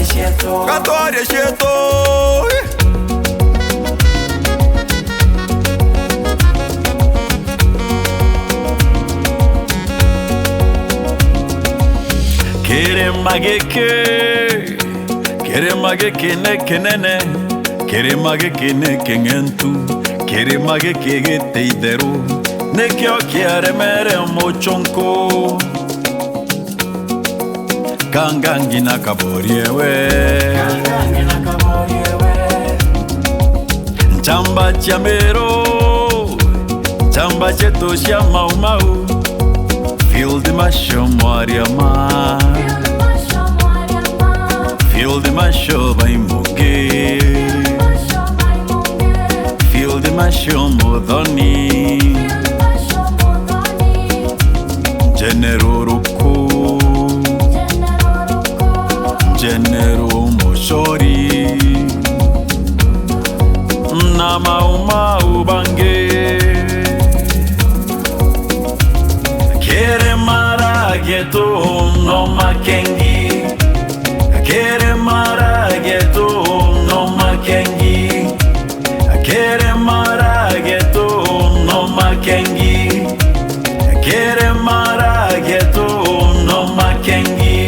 Katori sheto. Kîrîma Gîkî ne kenene, kîrîma Gîkî ne kengentu, kîrîma Gîkî giteideru, ne kyo kiare mere mochonko. Kangangina kaboriewe, chamba chamero, chamba cheto shamau mau, feel the mashom wariama. Feel the masho by Muge, feel the masho Muthomi, Genero Ruku, Genero Moshori, Nama Uma Ubange, Kîrîma Geto no makengi. Kîrîma geto no makengi, Kîrîma geto no makengi, Kîrîma geto no makengi.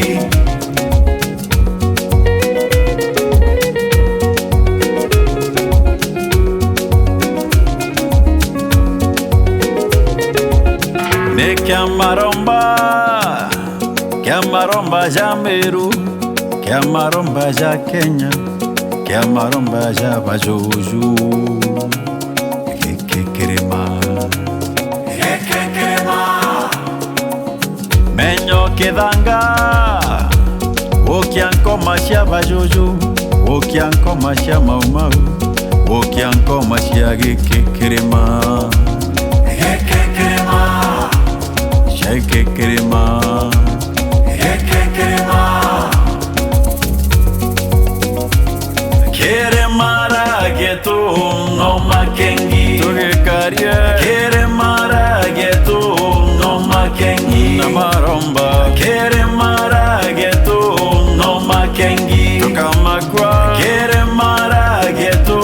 Ne Kamaromba jameru. Kamaromba ja Kenya, Kamaromba ja bajoju. Kîrîma, menyo kedanga, okianko masha bajoju, okianko masha maumau, okianko masha Kîrîma, Kîrîma. Kîrîma geto no makengi, Kîrîma geto no makengi, Namaromba. Kîrîma geto no makengi, Tokamakwa. Kîrîma geto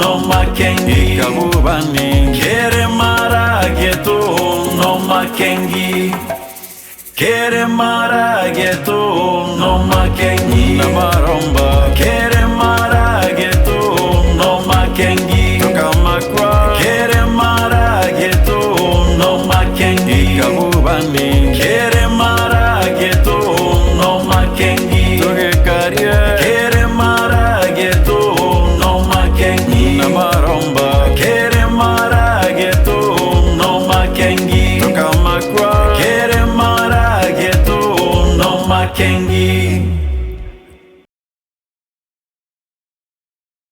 no makengi, Kabubani. Kîrîma geto no makengi, Kîrîma geto no makengi, Namaromba. Kîrîma geto no makengi, Tokamakwa. Kîrîma geto no makengi, Kabubani. Kîrîma geto no makengi, Togekaria. Kîrîma geto no makengi, Namaromba. Kîrîma geto no makengi, Tokamakwa. Kîrîma geto no makengi.